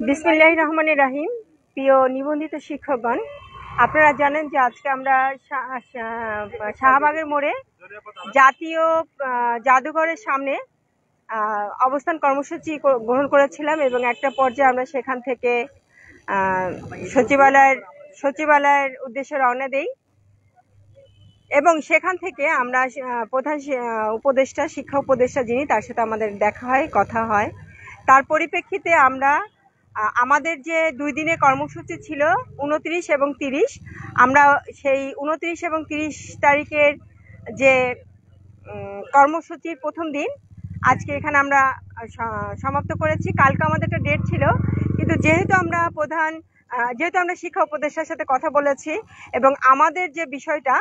বিসমিল্লাহির রহমানির রহিম। প্রিয় নিবন্ধিত শিক্ষকগণ, আপনারা জানেন যে আজকে আমরা শাহবাগের মোড়ে জাতীয় জাদুঘরের সামনে অবস্থান কর্মসূচি গ্রহণ করেছিলাম এবং একটা পর্যায়ে আমরা সেখান থেকে সচিবালয়ের উদ্দেশ্যে রওনা দেই এবং সেখান থেকে আমরা প্রধান উপদেষ্টা, শিক্ষা উপদেষ্টা যিনি, তার সাথে আমাদের দেখা হয়, কথা হয়। তার পরিপ্রেক্ষিতে আমরা আমাদের যে 2 দিনের কর্মসূচি ছিল 29 এবং 30, আমরা সেই 29 এবং 30 তারিখের যে কর্মসূচির প্রথম দিন আজকে এখানে আমরা সমাপ্ত করেছি। কালকে আমাদের একটা ডেট ছিল, কিন্তু যেহেতু আমরা শিক্ষা উপদেষ্টার সাথে কথা বলেছি এবং আমাদের যে বিষয়টা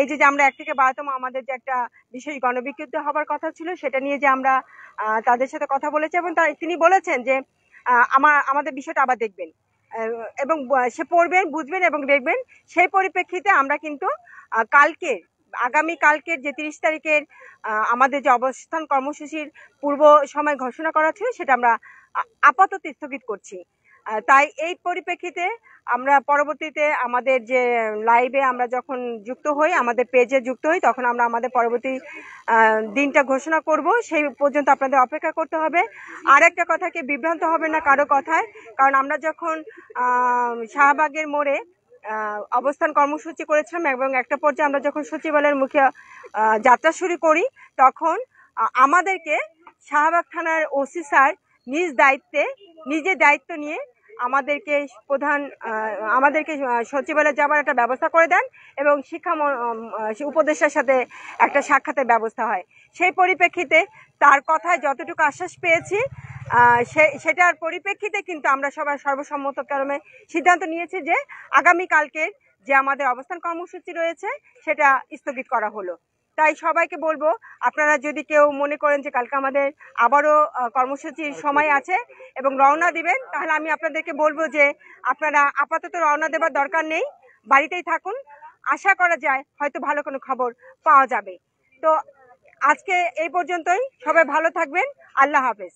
এই যে আমরা 1 থেকে 12তম আমাদের যে একটা বিশেষ গণবিজ্ঞপ্তি হবার কথা ছিল, সেটা নিয়ে যে আমরা তাদের সাথে কথা বলেছি এবং তিনি বলেছেন যে আমাদের বিষয়টা আবার দেখবেন এবং সে পড়বেন, বুঝবেন এবং দেখবেন। সেই পরিপ্রেক্ষিতে আমরা কিন্তু আগামী কালকের যে 30 তারিখের আমাদের যে অবস্থান কর্মসূচির পূর্ব সময় ঘোষণা করা ছিল, সেটা আমরা আপাতত স্থগিত করছি। তাই এই পরিপ্রেক্ষিতে আমরা পরবর্তীতে আমাদের যে লাইভে আমরা যখন যুক্ত হই, আমাদের পেজে যুক্ত হই, তখন আমরা আমাদের পরবর্তী দিনটা ঘোষণা করব। সেই পর্যন্ত আপনাদের অপেক্ষা করতে হবে। আর একটা কথাকে বিভ্রান্ত হবে না কারো কথায়, কারণ আমরা যখন শাহবাগের মোড়ে অবস্থান কর্মসূচি করেছিলাম এবং একটা পর্যায়ে আমরা যখন সচিবালয়ের মুখে যাত্রা শুরু করি, তখন আমাদেরকে শাহবাগ থানার ওসি স্যার নিজের দায়িত্ব নিয়ে আমাদেরকে সচিবালয়ে যাবার একটা ব্যবস্থা করে দেন এবং শিক্ষা উপদেষ্টার সাথে একটা সাক্ষাতের ব্যবস্থা হয়। সেই পরিপ্রেক্ষিতে তার কথায় যতটুকু আশ্বাস পেয়েছি, সেটার পরিপ্রেক্ষিতে কিন্তু আমরা সবাই সর্বসম্মতক্রমে সিদ্ধান্ত নিয়েছি যে আগামীকালকের যে আমাদের অবস্থান কর্মসূচি রয়েছে সেটা স্থগিত করা হলো। তাই সবাইকে বলবো, আপনারা যদি কেউ মনে করেন যে কালকে আমাদের আবারও কর্মসূচির সময় আছে এবং রওনা দিবেন, তাহলে আমি আপনাদেরকে বলবো যে আপনারা আপাতত রওনা দেবার দরকার নেই, বাড়িতেই থাকুন। আশা করা যায় হয়তো ভালো কোনো খবর পাওয়া যাবে। তো আজকে এই পর্যন্তই। সবাই ভালো থাকবেন। আল্লাহ হাফেজ।